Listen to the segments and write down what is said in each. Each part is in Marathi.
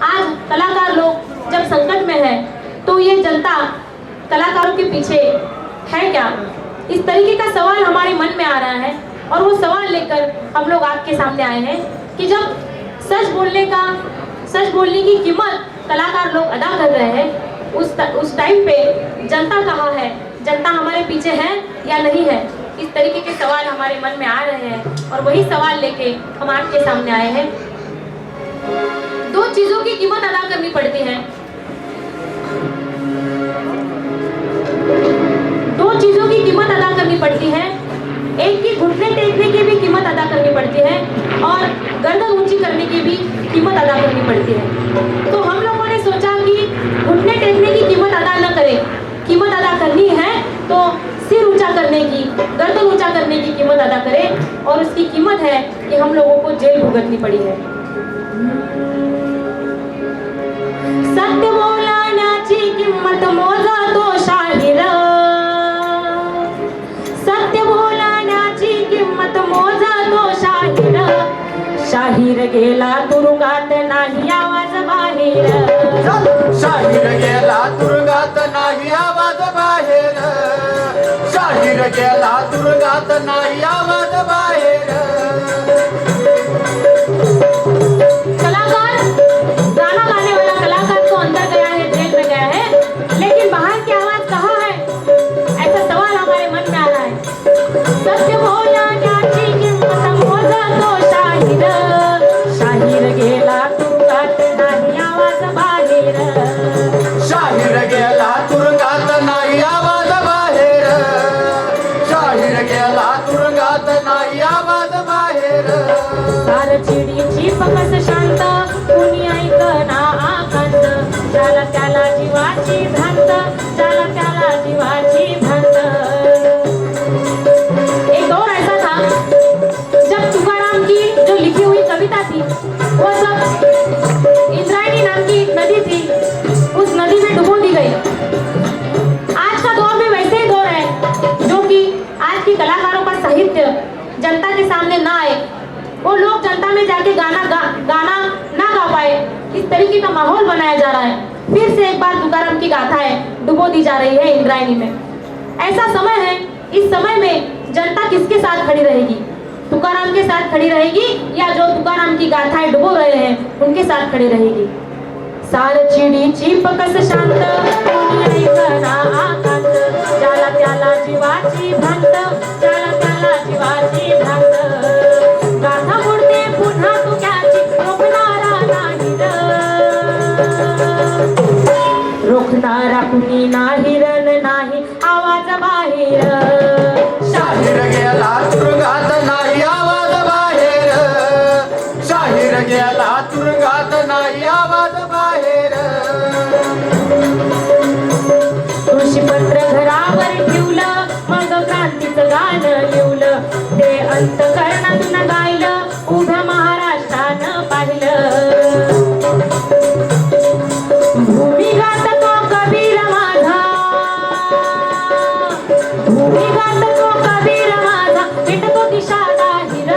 आज कलाकार लोग जब संकट में है तो ये जनता कलाकारों के पीछे है क्या? इस तरीके का सवाल हमारे मन में आ रहा है और वो सवाल लेकर हम लोग आपके सामने आए हैं कि जब सच बोलने की कीमत कलाकार लोग अदा कर रहे हैं, उस टाइम पे जनता कहाँ है? जनता हमारे पीछे है या नहीं है? इस तरीके के सवाल हमारे मन में आ रहे हैं और वही सवाल लेके हम आपके सामने आए हैं। दो चीजों की कीमत अदा करनी पड़ती है। दो चीजों की कीमत अदा करनी पड़ती है। एक की घुटने टेकने की भी कीमत अदा करनी पड़ती है और गर्दन ऊंची करने की भी कीमत अदा करनी पड़ती है। तो हम लोगों ने सोचा कि घुटने टेकने की कीमत अदा न करें, कीमत अदा करनी है तो सिर ऊंचा करने की, गर्दन ऊंचा करने की कीमत अदा करें और उसकी कीमत है कि हम लोगों को जेल भुगतनी पड़ी है। सत्य बोलण्याची किंमत मोजा तो शाहीर, सत्य बोलण्याची किंमत मोजा तो शाहीर, शाहीर गेला तुरुंगात नाही आवाज बाहेर, शाहीर गेला तुरुंगात नाही आवाज बाहेर, शाहीर गेला तुरुंगात नाही आवाज बाहेर। कलाकार, गाना गाने वाला कलाकार तो अंदर गया है, जेल में गया है, लेकिन बाहर की आवाज कहाँ है? ऐसा सवाल हमारे मन में आ रहा है। सत्य बोलण्याची किंमत मोजा तो शाहीर, शाहीर गेला तुरुंगात नाही आवाज बाहेर, शाहीर गेला तुरुंगात नाही आवाज बाहेर, शाहीर गेला तुरुंगात नाही आवाज बाहेर। सार चिडीची पकस शांत, कुणी ऐकना आकांत, ज्याला त्याला जीवाची भ्रांत, ज्याला त्याला जीवाची भ्रांत। एक दौर ऐसा था जब तुकाराम की जो लिखी हुई कविता थी वो सब इंद्रायणी नाम की एक नदी थी, उस नदी में डुबो दी गई। आज का दौर भी वैसे ही दौर है जो कि आज की कलाकारों का साहित्य जनता के सामने ना आए, वो लोग जनता में जाके गाना ना गा पाए, इस तरीके का माहौल बनाया जा रहा है। फिर से एक बार तुकाराम की गाथाएं डुबो दी जा रही है इंद्रायणी में। ऐसा समय है, इस समय में जनता किसके साथ खड़ी रहेगी? तुकाराम के साथ खड़ी रहेगी या जो तुकाराम की गाथाएं डुबो रहे हैं उनके साथ खड़ी रहेगी? सार चिडीची पकस शांत, कुणी ऐकना आकांत, ज्याला त्याला जीवाची भ्रांत, ज्याला त्याला जीवाची भ्रांत। गाथा बुडते पुन्हा तुक्याची, रोखणारा नाही र, रोखणारा कुणी नाही, रण नाही आवाज बाहेर, शाहीर गेला तुरुंगात नाही आवाज बाहेर, शाहीर गेला तुरुंगात नाही आवाज बाहेर। कृषीपत्र घरावर ठेवलं, मग क्रांतीचं गाणं लिवलं, ते अंतःकरणातून गायलं, उभ्या महाराष्ट्रानं पाहिलं। भूमिगत तो कबीर माझा, भूमिगत तो कबीर माझा, हिंडतो दिशा दाहिर,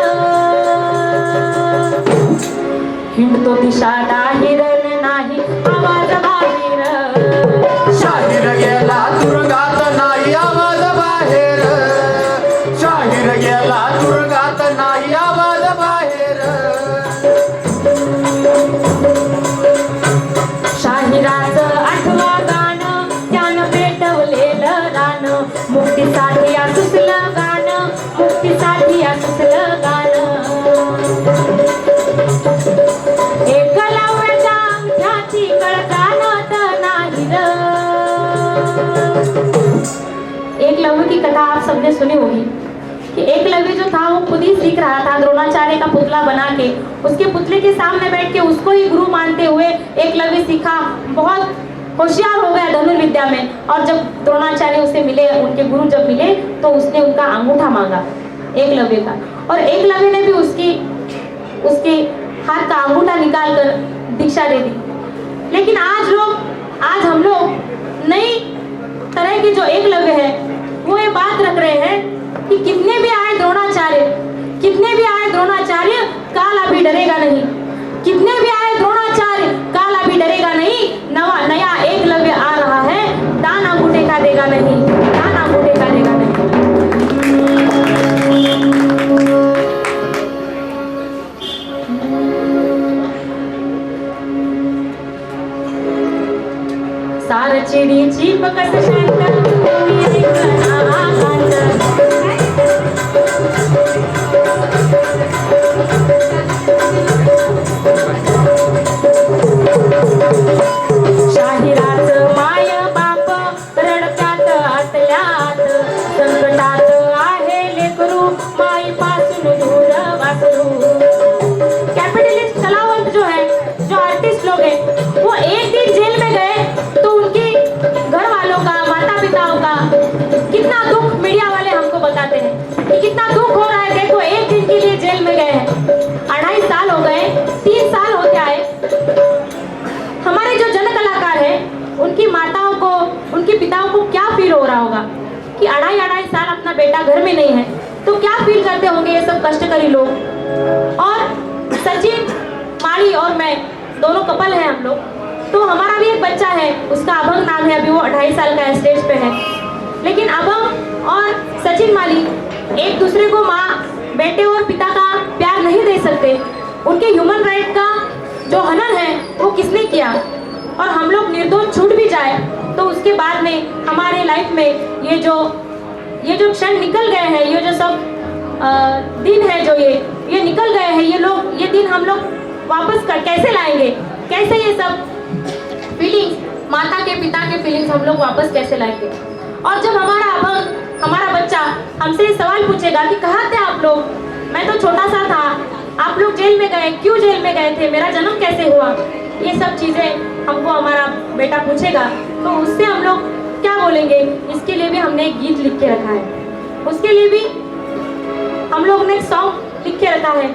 हिंडतो दिशा दाहिर, नाही आवाज बाहेर, शाहीर गेला तुरुंगात नाही आवाज बाहेर, शाहीर गेला तुरुंगात नाही आवाज बाहेर। शाहिराचं आठवं गाणं, त्यानं पेटवलेलं रान, मुक्तीसाठी सुचलं गाणं, मुक्तीसाठी सुचलं गाणं। एकलव्याच्या अंगठ्याची कळकानत नाही र। एकलव्य की कथा आप सबने सुनी होगी कि एकलव्य जो था वो खुद ही सीख रहा था, द्रोणाचार्य का पुतला बना के उसके पुतले के सामने बैठ के उसको ही गुरु मानते हुए एकलव्य सीखा, बहुत होशियार हो गया धनुर्विद्या में। और जब द्रोणाचार्य उसे मिले, उनके गुरु जब मिले तो उसने उनका अंगूठा मांगा एकलव्य का, और एकलव्य ने भी उसके हाथ का अंगूठा निकाल कर दीक्षा दे दी। लेकिन आज हम लोग नई तरह के जो एकलव्य है वो ये बात रख रहे हैं कि कितने भी आए द्रोणाचार्य, काल अभी डरेगा नहीं, कितने भी आए द्रोणाचार्य, काल चिडीची पकस शांत तुम्ही ऐकना कांत. शाहिराचं माय बाप रडत्यात आतल्यात संकटात आहे लेकरू माईपासून दूर वासरू. कैपिटलिस्ट कलावंत जो है, जो आर्टिस्ट लोग हैं, वो एक दिन जेल में गए तो उनके घर वालों का, माता पिताओं का कितना दुख मीडिया वाले हमको बताते हैं कि कितना दुख हो रहा है. देखो एक दिन के लिए जेल में गए हैं, 2.5 साल हो गए, 3 साल होते आए. हमारे जो जन कलाकार हैं उनकी माताओं को, उनके पिताओं को क्या फील हो रहा होगा कि 2.5 साल अपना बेटा घर में नहीं है, तो क्या फील करते होंगे ये सब कष्टकरी लोग. और सचिन माली और मैं दोनों कपल हैं हम लोग, तो हमारा भी एक बच्चा है, उसका अभंग नाम है, अभी वो 2.5 साल का स्टेज पे है. लेकिन अभंग और सचिन माली एक दूसरे को माँ, बेटे और पिता का प्यार नहीं दे सकते. उनके ह्यूमन राइट का जो हनन है वो किसने किया. और हम लोग निर्दोष छूट भी जाए तो उसके बाद में हमारे लाइफ में ये जो क्षण निकल गए हैं, ये जो सब दिन है जो ये निकल गए हैं, ये दिन हम लोग वापस कैसे लाएंगे, कैसे ये सब फीलिंग्स, माता के पिता के फीलिंग्स हम लोग वापस कैसे लाएंगे. और जब हमारा अभंग, हमारा बच्चा हमसे ये सवाल पूछेगा कि कहाँ थे आप लोग, मैं तो छोटा सा था, आप लोग जेल में गए, क्यों जेल में गए थे, मेरा जन्म कैसे हुआ, ये सब चीज़ें हमको हमारा बेटा पूछेगा, तो उससे हम लोग क्या बोलेंगे. इसके लिए भी हमने एक गीत लिख के रखा है, उसके लिए भी हम लोग ने एक सॉन्ग लिख के रखा है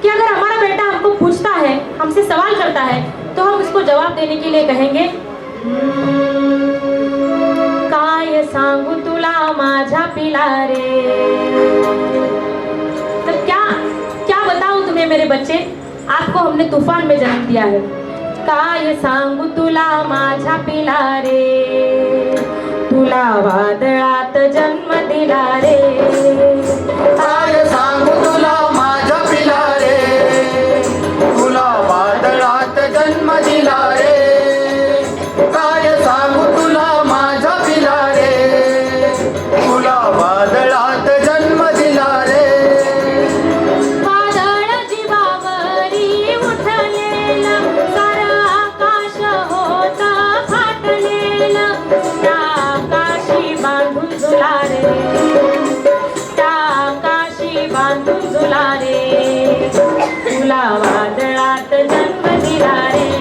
कि अगर हमारा बेटा हमको पूछता है, हमसे सवाल करता है, तो हम उसको जवाब देने के लिए कहेंगे, काय सांगू तुला माझा पिला रे. तो क्या बताऊं तुम्हें मेरे बच्चे, आपको हमने तूफान में जन्म दिया है. काय सांगू तुला माझा पिला रे, तुला वादळात जन्म दिला रे. काय सांगू तुला माझा पिला रे, तुला वादळात जन्म दिला रे. काय सांगू तुला माझा पिला रे, तुला वादळात जन्म दिला रे. वादळ जीवावरी उठलेलं सारं आकाश होतं फाटलेलं, त्या आकाशी बांधून झुला रे, त्या आकाशी बांधून झुला रे, तुला वादळात जन्म दिला रे.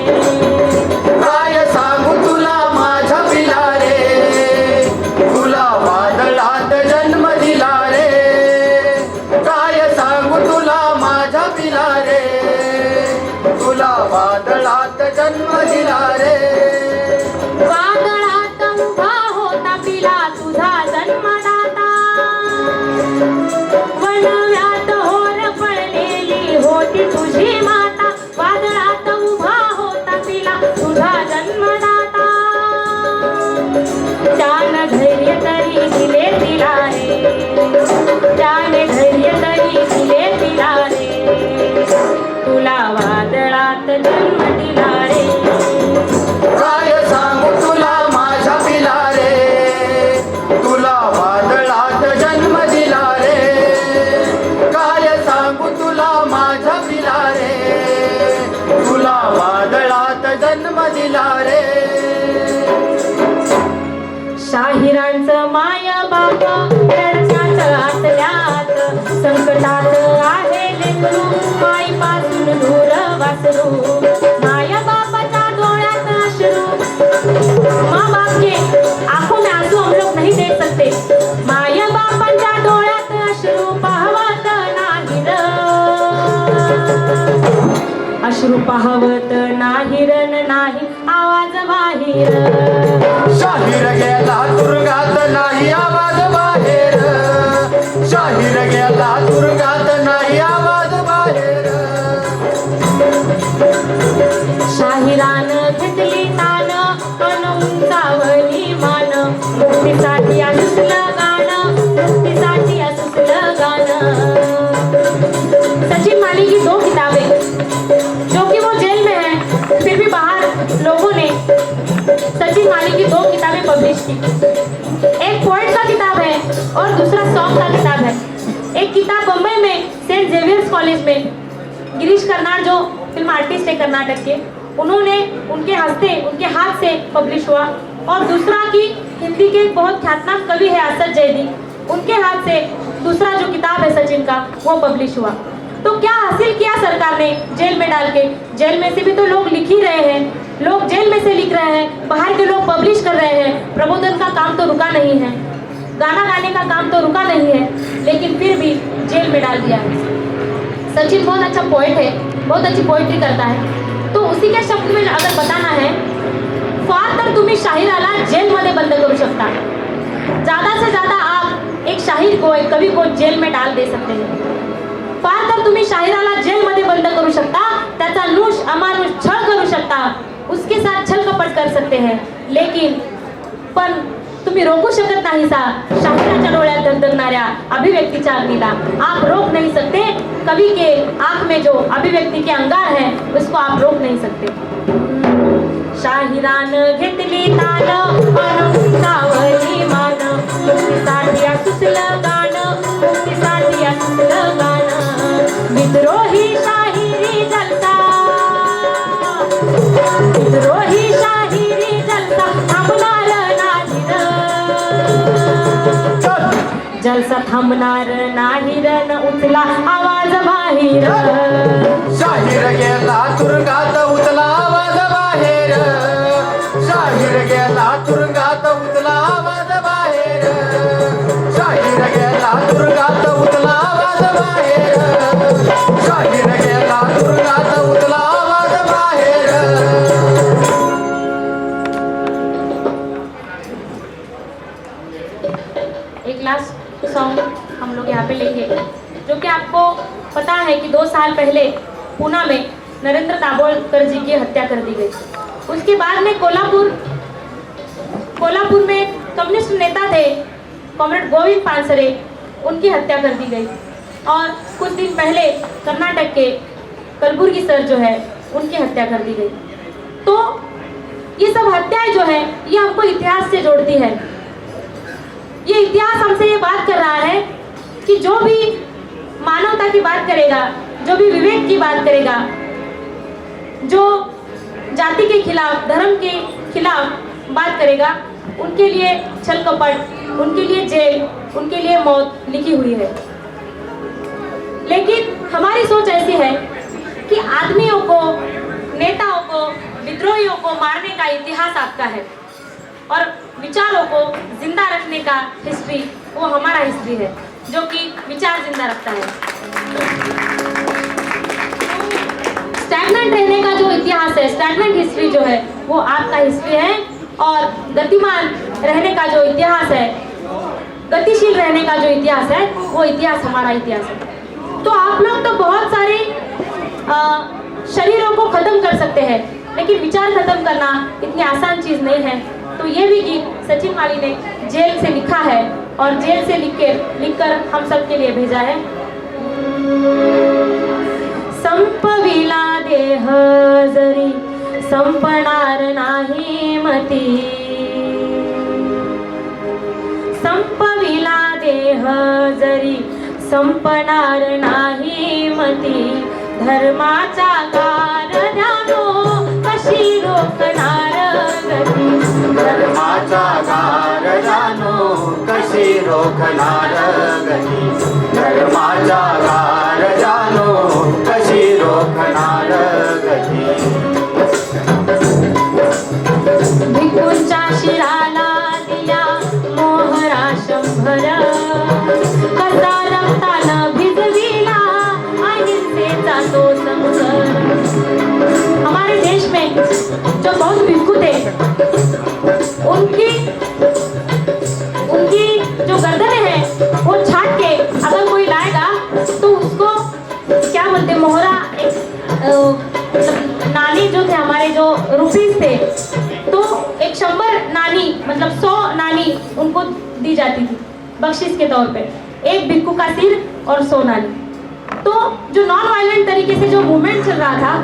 काय सांगू तुला माझा पिला रे, तुला वादळात जन्म दिला रे. काय सांगू तुला माझा पिला रे, तुला वादळात जन्म दिला रे. वादळात उभा होता पिला तुझा जन्मदाता, वणव्यात होर पडलेली होती तुझी माता. वादळात उभा होता पिला तुझा जन्मदाता, त्यानं धैर्य तरी दिले तिला रे, त्याने धैर्य तरी दिले तिला रे, तुला वादळात जन्म दिला रे. काय सांगू तुला माझा पिला रे, तुला वादळात जन्म दिला रे. काय सांगू तुला माझा पिला रे, तुला वादळात जन्म दिला रे. शाहिरांचं माय बाप रडत्यात आतल्यात संकटात आहे लेकरू माईपासून दूर वासरू. माय बापाच्या डोळ्यात अश्रू, माँ बाप के आंखों में आंसू हम लोग नहीं देख सकते. माय बापांच्या डोळ्यात अश्रू पाहवत नाही र, अश्रू पाहवत नाही रन नाही आवाज बाहेर. शाहीर गेला तुरुंगात नाही आवाज बाहेर, शाहीर गेला तुरुंगात नाही आवाज बाहेर. शाहिरानं घेतली तान अन उंचावली मान, मुक्तीसाठी असुसलं गाणं, मुक्तीसाठी असुसलं गाणं. सचिन माली की 2 किताबें जो कि वो जेल में है, फिर भी बाहर लोगों ने सचिन माली की 2 किताबें पब्लिश की। एक पोएट का किताब है और दूसरा सॉन्ग का किताब है। एक किताब बम्बई में सेंट जेवियर्स कॉलेज में गिरीश कर्नाड जो फिल्म आर्टिस्ट है कर्नाटक के, उन्होंने उनके हाथ से पब्लिश हुआ। और दूसरा कि हिंदी के एक बहुत ख्यातनाम कवि है असद जैदी, उनके हाथ से दूसरा जो किताब है सचिन का वो पब्लिश हुआ। तो क्या हासिल किया सरकार ने जेल में डाल के? जेल में से भी तो लोग लिख ही रहे हैं, लोग जेल में से लिख रहे हैं, बाहर के लोग पब्लिश कर रहे हैं। प्रबोधन का काम तो रुका नहीं है, गाना गाने का काम तो रुका नहीं है, लेकिन फिर भी जेल में डाल दिया है। सचिन बहुत अच्छा पोएट है, बहुत अच्छी पोएट्री करता है। तो उसी के शब्द में अगर बताना है, फार तर तुम्ही शाहिराला जेलमध्ये बंद करू शकता। ज़्यादा से ज़्यादा आप एक शाहीर को, एक कवि को जेल में डाल दे सकते हैं। फार तर तुम्ही शाहिराला जेलमध्ये बंद करू शकता, त्याचा नुष अमानुष छळ करू शकता, उसके साथ छल कपट कर सकते हैं, लेकिन पण तुम्ही रोकू शकत नाही सा शाहिराच्या डोळ्यात धगधगणाऱ्या अभिव्यक्तीच्या अग्नीला। आप रोक नहीं सकते कवि के आंख में जो अभिव्यक्ति के अंगार है, उसको आप रोक नहीं सकते। शाहिरान घेतली तान अन सावली मान, मुक्तीसाठी सुसलं गाणं, मुक्तीसाठी सुसलं गाणं। विद्रोही शाहिरी जलसा, विद्रोही शाहिरी जलसा थांबणार नाही र, जलसा थांबणार नाही रण, उचला आवाज बाहेर। शाहीर गेला तुरुंगात उचला आवाज बाहेर, शाहीर गेला तुरुंगात उचला आवाज बाहेर, शाहीर गेला तुरुंगात उचला आवाज बाहेर, शाहीर गेला तुरुंगात उचला आवाज बाहेर। एक लास्ट सॉन्ग हम लोग यहाँ पे लेंगे, जो कि आपको पता है कि 2 साल पहले पूना में नरेंद्र दाभोलकर जी की हत्या कर दी गई। उसके बाद में कोल्हापुर में कम्युनिस्ट नेता थे कॉमरेड गोविंद पानसरे, उनकी हत्या कर दी गई। और कुछ दिन पहले कर्नाटक के कलबुर्गी सर जो है उनकी हत्या कर दी गई। तो ये सब हत्याएं जो है ये हमको इतिहास से जोड़ती है। ये इतिहास हमसे ये बात कर रहा है कि जो भी मानवता की बात करेगा, जो भी विवेक की बात करेगा, जो जाति के खिलाफ, धर्म के खिलाफ बात करेगा, उनके लिए छल कपट, उनके लिए जेल, उनके लिए मौत लिखी हुई है। लेकिन हमारी सोच ऐसी है कि आदमियों को, नेताओं को, विद्रोहियों को मारने का इतिहास आपका है और विचारों को जिंदा रखने का हिस्ट्री वो हमारा हिस्ट्री है, जो कि विचार जिंदा रखता है। स्टैग्नेंट रहने का जो इतिहास है, स्टैग्नेंट हिस्ट्री जो है वो आपका हिस्ट्री है, और गतिमान रहने का जो इतिहास है, गतिशील रहने का जो इतिहास है, वो इतिहास हमारा इतिहास है। तो आप लोग तो बहुत सारे शरीरों को खत्म कर सकते हैं, लेकिन विचार खत्म करना इतनी आसान चीज नहीं है। तो ये भी गीत सचिन माली ने जेल से लिखा है और जेल से लिखकर हम सब के लिए भेजा है। संपविला देह जरी संपणार नाही मती, संपविला देह जरी संपणार नाही मती, धर्माचा कारण्यानो कशी रोखणार गती, धर्माचा कारण्यानो कशी रोखणार गती, धर्माचा कारण्यानो कशी रोखणार गती। भिक्खूंच्या शिराला दिल्या मोहरा 100, कसा रक्तानं भिजविला अहिंसेचा तो संघर्ष। हमारे देश में जो बहुत भिक्खू थे, उनकी जो गर्दनें हैं वो छाट के अगर कोई लाएगा तो उसको क्या बोलते, मोहरा, नानी जो थे हमारे, जो रुपीस थे, तो एक 100 नानी मतलब 100 नानी उनको दी जाती थी बख्शिश के तौर पे, एक भिक्खू का सिर और 100 नानी। तो जो नॉन वायलेंट तरीके से जो मूवमेंट चल रहा था,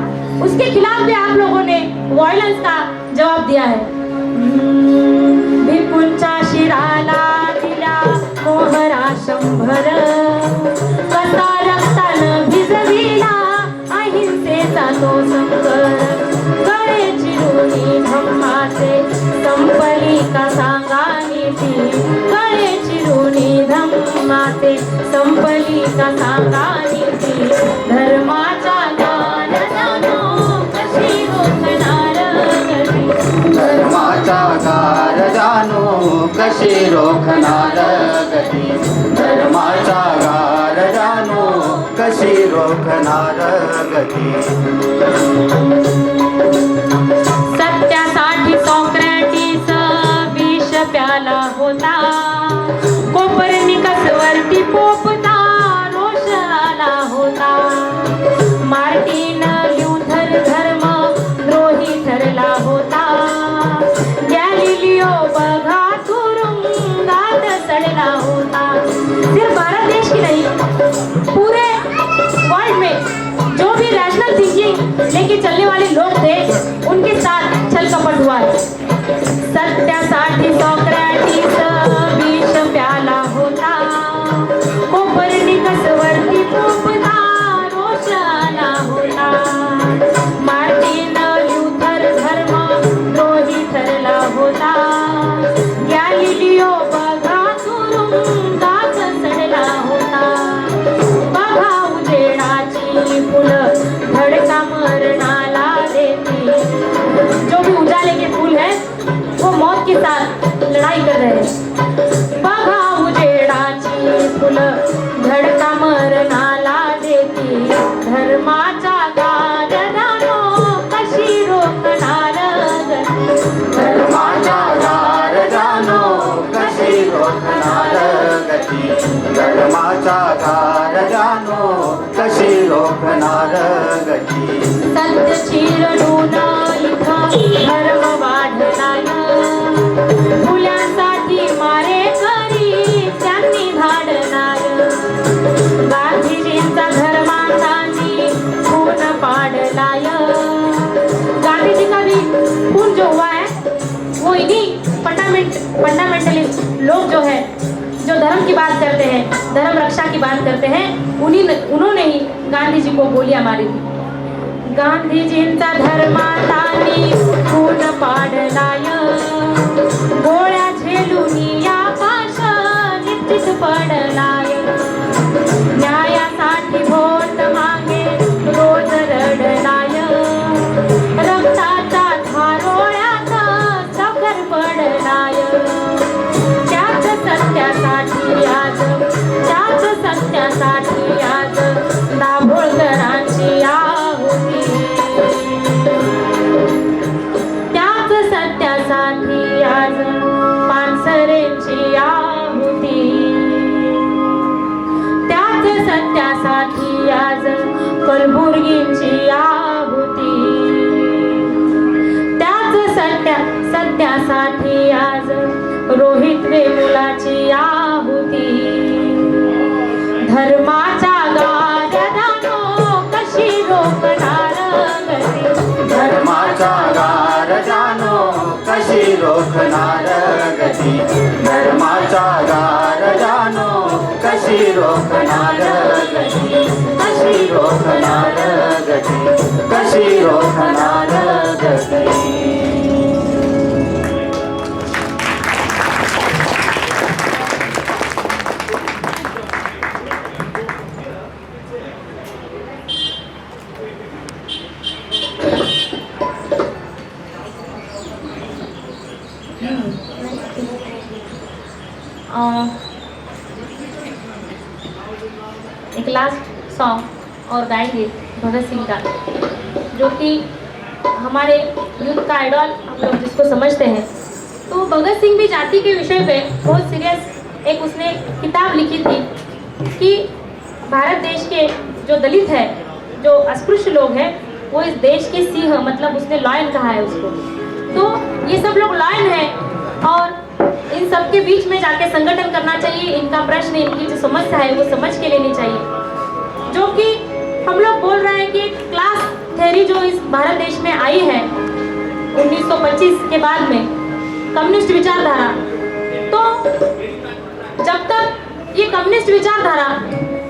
उसके खिलाफ भी आप लोगों ने वायलेंस का जवाब दिया है। भिकूंच्या शिराला दिल्या मोहरा 100 कसा रक्तानं भिजविला अहिंसेचा तो संकर गळे चिरुणी धम्माचे संपली का सांगा नीती गळे चिरुणी धम्माचे संपली का सांगा नीती धर्माचा ज्ञान जाणो कशी रोखणार गती धर्माचा गार जाणो कशी रोखणार गती धर्माचा गार जाणो कशी रोखणार गती सत्यासाठी सॉक्रेटिस विष प्याला होता कोपर्निकस वरती पोपता रोष आला होता मार्टिन ल्यूथर धर्म द्रोही ठरला होता गॅलिलिओ बघा तुरुंगात सडला होता सिर्फ भारत देश की नहीं पूरे वर्ल्ड में जो भी रैशनल थिंकिंग लेके चलने वाले लोग थे उनके साथ छल कपट हुआ है सत्यासाठी सॉक्रेटिस विष प्याला होता कोपर्निकस वरती पोपता रोष आला होता मार्टिन ल्यूथर धर्म द्रोही ठरला होता गॅलिलिओ बघा तुरुंगात सडला होता बघा उजेडाची फुलं धडका मरणाला देती जो भी उजाले के फूल है वो मौत के साथ लड़ाई कर रहे हैं बघा उजेडाची फुलं धडका मरणाला देती धर्माचा गार जाणो कशी रोखणार गती धर्माचा गार जाणो कशी रोखणार गती धर्माचा गार जाणो कशी रोखणार गती सत्य चिरडून इथं धर्म वाढलाय फुल्यांसाठी मारे करी त्यांनी धाडलाय गांधीजींचा धर्मांतांनी खून पाडलाय गांधीजी का भी खून जो हुआ है वो इन्हीं फंडामेंटलिस्ट लोग जो है जो धर्म की बात करते हैं धर्म रक्षा की बात करते हैं उन्होंने ही गांधी जी को गोलियां मारी थी गांधीजींचा धर्मातानी खून पाडलाय गोळ्या झेलून आकाश निश्चित पडलाय न्यायासाठी भोट मागे रोज रडलाय रक्ताचा धारोळ्यात साखर पडलाय त्याच सत्यासाठी आज दाभोळकरांची आहुती त्याच सत्यासाठी आज पानसरेंची आहुती त्याच सत्यासाठी आज कलबुर्गींची आहुती त्याच सत्यासाठी आज रोहित वेमुलाची आहुती धर्माचा गार जाणो कशी रोखणार गती धर्माचा गार जाणो कशी रोखणार गती धर्माचा गार जाणो कशी रोखणार गती कशी रोखणार गती कशी रोखणार गती एक लास्ट सॉन्ग और गाएंगे भगत सिंह का जो कि हमारे यूथ का आइडल हम लोग जिसको समझते हैं। तो भगत सिंह भी जाति के विषय पे बहुत सीरियस एक उसने किताब लिखी थी कि भारत देश के जो दलित है जो अस्पृश्य लोग हैं वो इस देश के सिंह मतलब उसने लॉयन कहा है उसको। तो ये सब लोग लॉयन हैं और इन सब के बीच में जाके संगठन करना चाहिए। इनका प्रश्न इनकी जो समस्या है वो समझ के लेनी चाहिए। जो कि हम लोग बोल रहे हैं कि क्लास थ्योरी जो इस भारत देश में आई है 1925 के बाद में कम्युनिस्ट विचारधारा। तो जब तक ये कम्युनिस्ट विचारधारा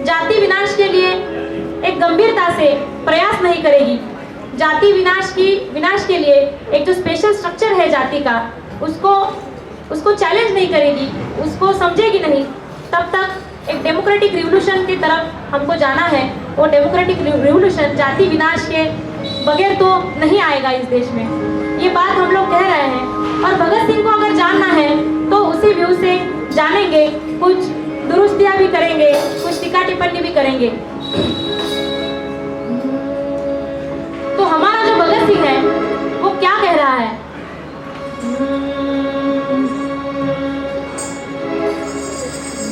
जाति विनाश के लिए एक गंभीरता से प्रयास नहीं करेगी, जाति विनाश के लिए एक जो स्पेशल स्ट्रक्चर है जाति का, उसको चैलेंज नहीं करेगी, उसको समझेगी नहीं, तब तक एक डेमोक्रेटिक रिवोल्यूशन की तरफ हमको जाना है। वो डेमोक्रेटिक रिवोल्यूशन जाति विनाश के बगैर तो नहीं आएगा इस देश में, ये बात हम लोग कह रहे हैं। और भगत सिंह को अगर जानना है तो उसी व्यू से जानेंगे, कुछ दुरुस्तियाँ भी करेंगे, कुछ टीका टिप्पणी भी करेंगे। तो हमारा जो भगत सिंह है वो क्या कह रहा है?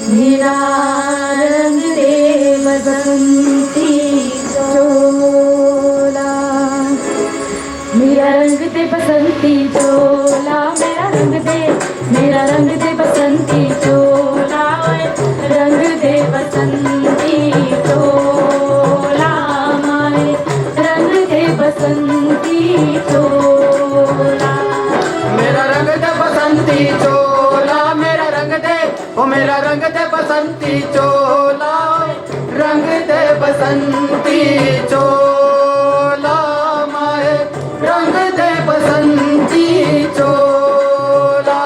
मेरा रंग दे बसंती चोला, मेरा रंग दे बसंती चोला, मेरा रंग दे बसंती चोला, रंग दे बसंती चोला, मारे रंग दे बसंती चोला। मेरा रंग दे बसंती चोला, मेरा रंग दे, ओ मेरा रंग दे बसंती चोला, रंग दे बसंती चोला, माए रंग दे बसंती चोला।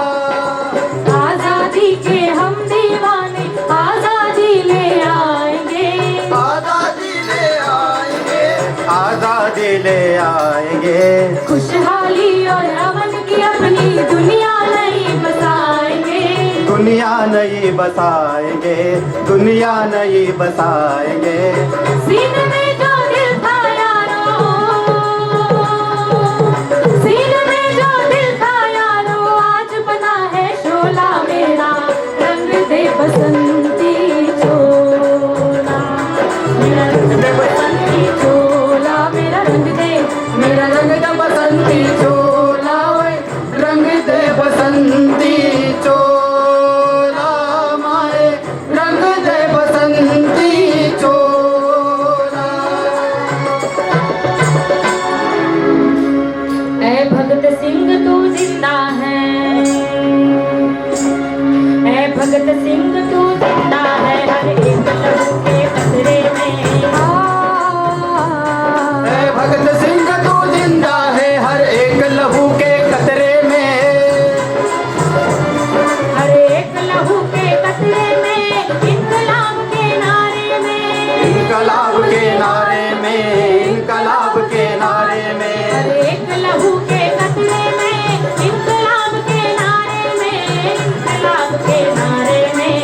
आजादी के हम दीवाने आजादी ले आएंगे, आजादी ले आएंगे, आजादी ले आएंगे, खुशहाली और अमन की अपनी दुनिया नहीं बसाएंगे, दुनिया नहीं बसाएंगे, दुनिया नहीं बसाएंगे। सीने में जो दिल था यारो, सीने में जो दिल था यारो, आज बना है शोला, मेरा रंग दे बसंती चोला, मेरा रंग दे बसंती चोला, मेरा रंग दे, मेरा रंग दे बसंती चोला, ओए रंग दे बसंती चोला, माए रंग दे बसंती चोला। ऐ भगत सिंह तू जिंदा है, ऐ भगत सिंह तू जिंदा है, हर एक लहू के कतरे में। ऐ भगत सिंह तू जिंदा है, हर एक लहू के कतरे में, हर एक लहू के कतरे में, इनकलाब के नारे में, इनकलाब के नारे में, इनकलाब के नारे में, हर एक लहू के कतरे में, इनकलाब के नारे में, इनकलाब के नारे में।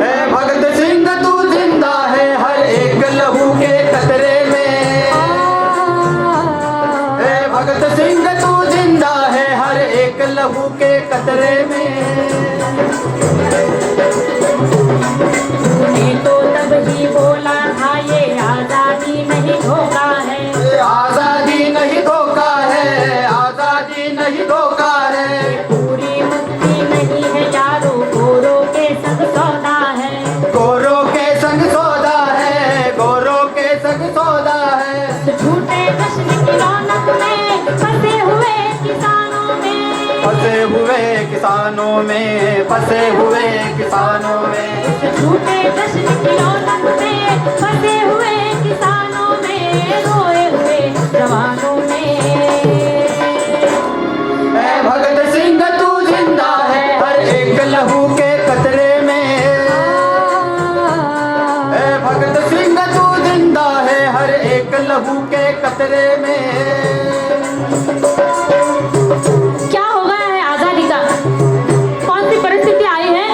ऐ भगत सिंह तू जिंदा है, हर एक लहू के कतरे में, ऐ भगत सिंह तू जिंदा है, हर एक लहू के कतरे में। तूने तो तब ही बोला था ये आजादी नहीं धोखा है, ये आजादी नहीं धोखा है, आजादी नहीं धोखा है, पूरी मुक्ति नहीं है यारो, गोरों के संग सौदा है, गोरों के संग सौदा है, गोरों के संग सौदा है। झूठे जश्न की रौनक में फंसे हुए किसानों में, फंसे हुए किसानों में, फंसे हुए किसानों में, झूठे जश्न की रौनक में फंसे हुए किसानों में, रोए हुए जवानों में। ऐ भगत सिंह तू जिंदा है, हर एक लहू के कतरे में, ऐ भगत सिंह तू जिंदा है, हर एक लहू के कतरे में। क्या हो गया है आजादी का? कौन सी परिस्थिति आई है?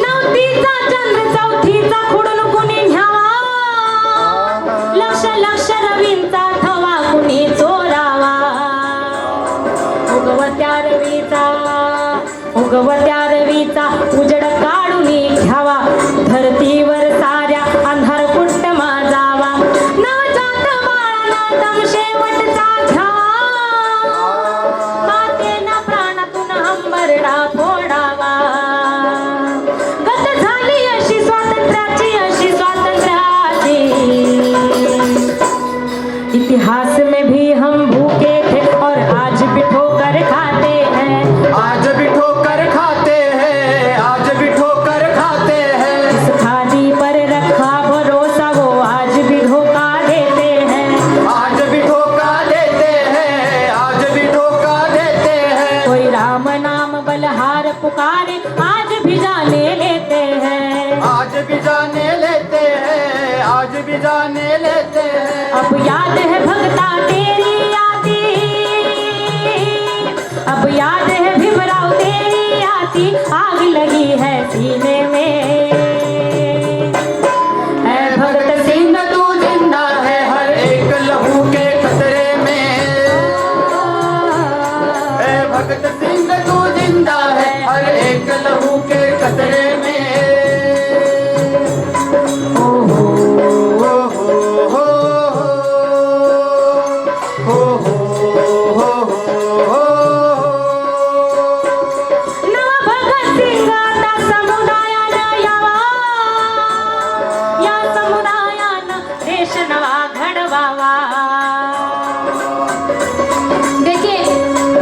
नवतीचा चंद्र चौथीचा खुडून कुणी न्यावा, लक्ष लक्ष रवींचा थवा कुणी चोरावा, उगवत्या रवीचा उजड काढून घ्यावा, धरतीवर साऱ्या अंधार कुट्टमा जावा, नवजात बाळाला दम शेवटचा घ्यावा, मातेना प्राणातून हंबरडा फोडावा, गत झाली अशी स्वातंत्र्याची, अशी स्वातंत्र्याची, इतिहास में भी हम भूखे थे और आज भी ठोकर खाते हैं। आज भी ठोकर खाते हैं, आज भी ठोकर खाते हैं। इस खादी पर रखा भरोसा वो आज भी धोखा देते हैं। आज भी धोखा देते हैं, आज भी धोखा देते हैं। कोई राम नाम बलहार पुकारे आज भी जाने लेते हैं। आज भी जाने लेते हैं, आज भी जाने लेते हैं। अब याद है भगता तेरी आती, अब याद है भीमराव तेरी आती, आग लगी है सीने में। है भगत सिंह तू जिंदा है हर एक लहू के कतरे में। है भगत सिंह तू जिंदा है हर एक लहू के कतरे में। देखिए,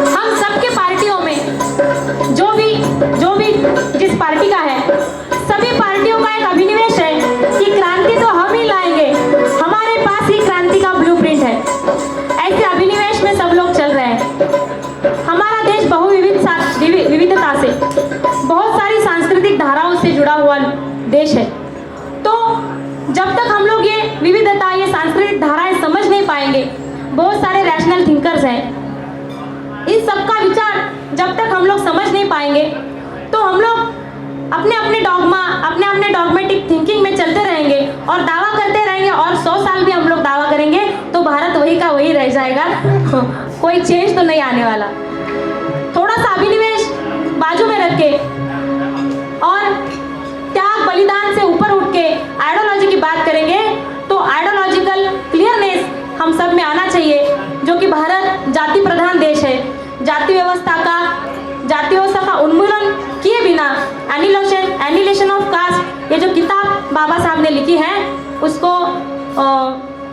हम सबके पार्टियों में जो भी जिस पार्टी का है, सभी पार्टियों का एक अभिनिवेश है कि क्रांति तो हम ही लाएंगे, हमारे पास ही क्रांति का ब्लूप्रिंट है। ऐसे अभिनिवेश में सब लोग चल रहे हैं। हमारा देश विविधता से, बहुत सारी सांस्कृतिक धाराओं से जुड़ा हुआ देश है। तो जब तक हम लोग ये विविधता, ये सांस्कृतिक धाराएं समझ नहीं पाएंगे, बहुत सारे रैशनल थिंकर्स हैं, इस सबका विचार जब तक हम लोग समझ नहीं पाएंगे तो हम लोग अपने अपने डॉगमा, अपने अपने डॉगमेटिक थिंकिंग में चलते रहेंगे और दावा करते रहेंगे। और 100 साल भी हम लोग दावा करेंगे तो भारत वही का वही रह जाएगा, कोई चेंज तो नहीं आने वाला। थोड़ा सा अभिनिवेश बाजू में रख के और त्याग बलिदान से ऊपर उठ के आइडियोलॉजी की बात करेंगे तो आइडियोलॉजिकल क्लियरनेस हम सब में आना चाहिए, जो कि भारत जाति प्रधान देश है। जाति व्यवस्था का उन्मूलन किए बिना एनिलेशन ऑफ कास्ट, ये जो किताब बाबा साहब ने लिखी है उसको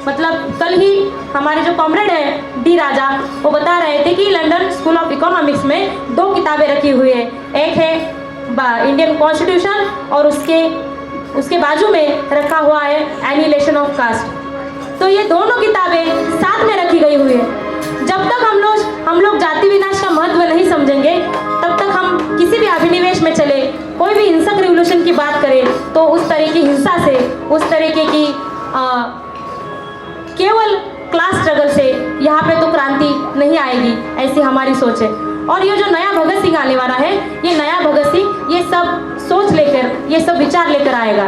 मतलब कल ही हमारे जो कॉमरेड है डी राजा, वो बता रहे थे कि लंदन स्कूल ऑफ इकोनॉमिक्स में 2 किताबें रखी हुई है। एक है इंडियन कॉन्स्टिट्यूशन और उसके बाजू में रखा हुआ है एनिलेशन ऑफ कास्ट। तो ये दोनों किताबें साथ में रखी गई हुई है। जब तक हम लोग जाति विनाश का महत्व नहीं समझेंगे, तब तक हम किसी भी अभिनिवेश में चले, कोई भी हिंसक रिवोल्यूशन की बात करें तो उस तरह की हिंसा से, उस तरीके की केवल क्लास स्ट्रगल से यहाँ पे तो क्रांति नहीं आएगी, ऐसी हमारी सोच है। और ये जो नया भगत सिंह आने वाला है, ये नया भगत सिंह ये सब सोच लेकर, ये सब विचार लेकर आएगा।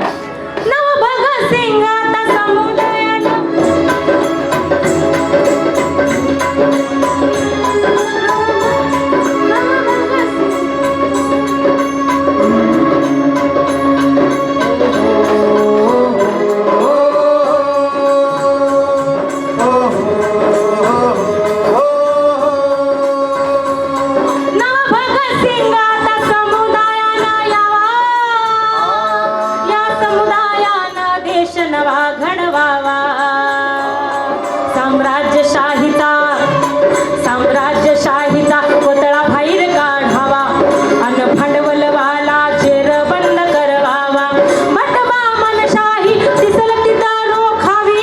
नव भगत सिंह आता समुदाय साम्राज्यशाहीचा पुतळा बाहेर काढावा अन भांडवलवाला चेर बंद करवावा, भटबा मनशाही दिसल तिथं रोखावी,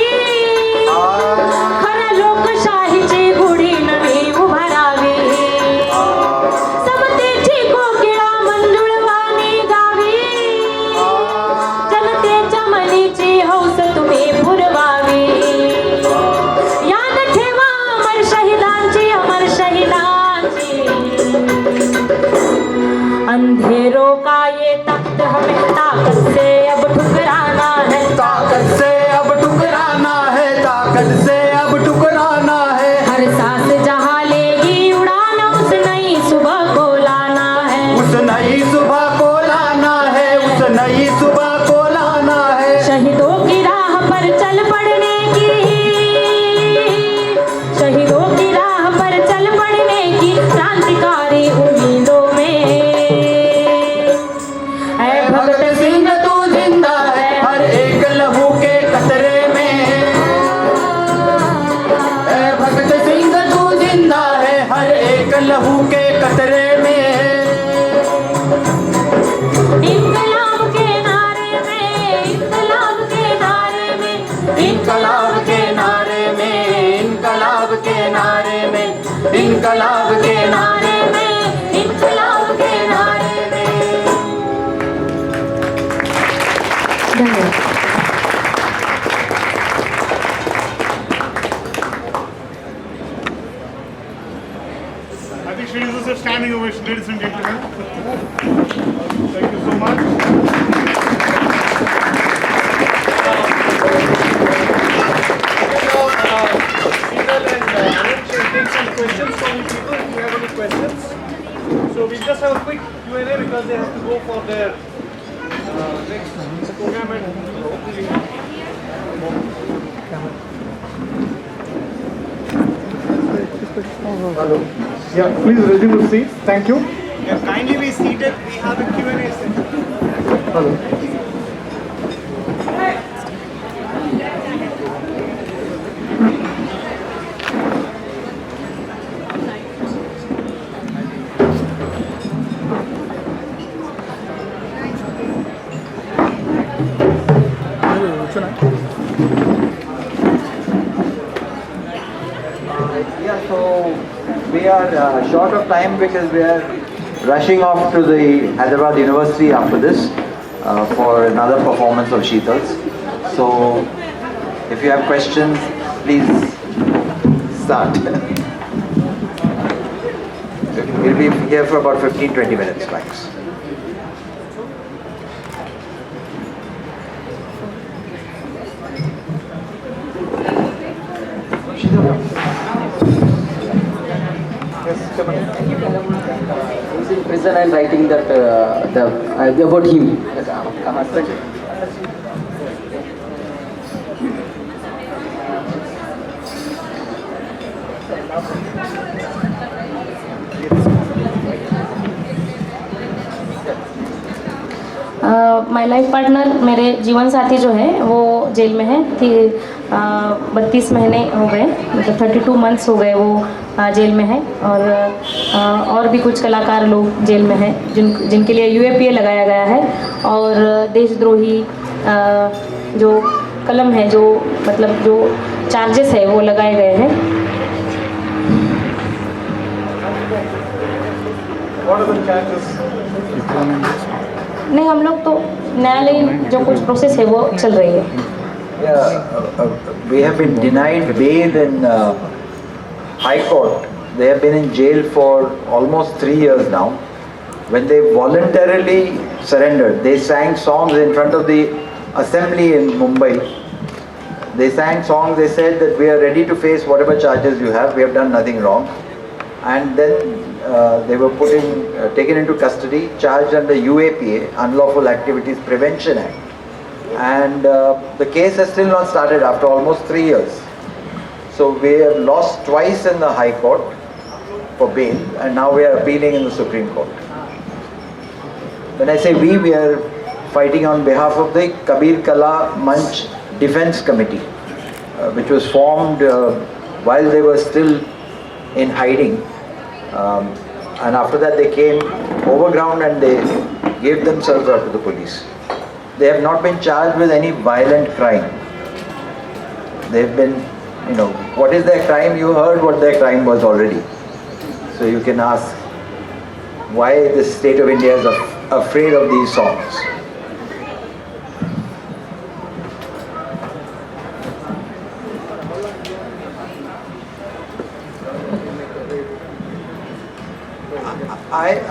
खरं लोकशाहीची गुढी नवी उभारावी, समतेची कोकिळा मंजुळवाणी गावी, जनतेच्या मनीची हौस तुम्ही पुरवावी, याद ठेवा अमर शहीदांची, अमर शहीदांची, अंधेरों का ये तख्त हमें ताकत से अब ठुकराना है, ताकत से अब ठुकराना है, ताकत से अब ठुकराना है। हर सांस जहाँ लेगी उड़ान उस नई सुबह को लाना है, उस नई सुबह को लाना है, उस नई सुबह को लाना है। शहीदों की राह पर चल पड़ने की, शहीदों की राह पर चल पड़ने की क्रांतिकारी उम्मीदों में है भगत सिंह तू जिंदा है हर एक लहू के कतरे में। इनकलाब के नारे में, इनकलाब के नारे में। धन्यवाद। I think she deserves a standing ovation, ladies and gentlemen. Thank you so much. Take some questions from you people if you have any questions. So we just have a quick Q&A because they have to go for their next program and hopefully. Yeah, please resume your seats. Thank you. Yeah, kindly be seated. We have a Q&A session. Yeah, so we are short of time because we are rushing off to the Hyderabad University after this for another performance of Sheetals. So if you have questions, please start. We'll be here for about 15-20 minutes max. He's in prison and writing that about him. My life partner मेरे जीवन साथी जो है वो जेल में है कि 32 महीने हो गए, मतलब 32 मंथ्स हो गए वो जेल में है। और भी कुछ कलाकार लोग जेल में हैं जिनके लिए यूएपीए लगाया गया है और देशद्रोही जो कलम है, जो मतलब जो चार्जेस है वो लगाए गए हैं। What are the charges? नहीं, हम लोग तो न्यायालयीन जो कुछ प्रोसेस है वो चल रही है। Yeah, we have been denied bail in High Court. They have been in jail for almost 3 years now. When they voluntarily surrendered, they sang songs in front of the assembly in Mumbai. They sang songs, they said that we are ready to face whatever charges you have, we have done nothing wrong. And then they were taken into custody, charged under UAPA, Unlawful Activities Prevention Act. And the case has still not started after almost 3 years. So we have lost twice in the High Court for bail, and now we are appealing in the Supreme Court. When I say we are fighting on behalf of the Kabir Kala Manch Defense Committee, which was formed while they were still in hiding. And after that they came overground and they gave themselves out to the police. They have not been charged with any violent crime. They've been, what is their crime? You heard what their crime was already. So you can ask why the state of India is afraid of these songs.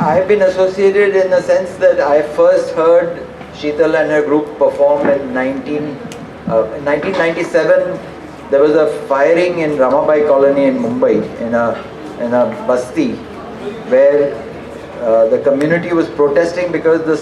I've been associated in the sense that I first heard Sheetal and her group perform in 1997. There was a firing in Ramabai colony in Mumbai in a basti where the community was protesting because the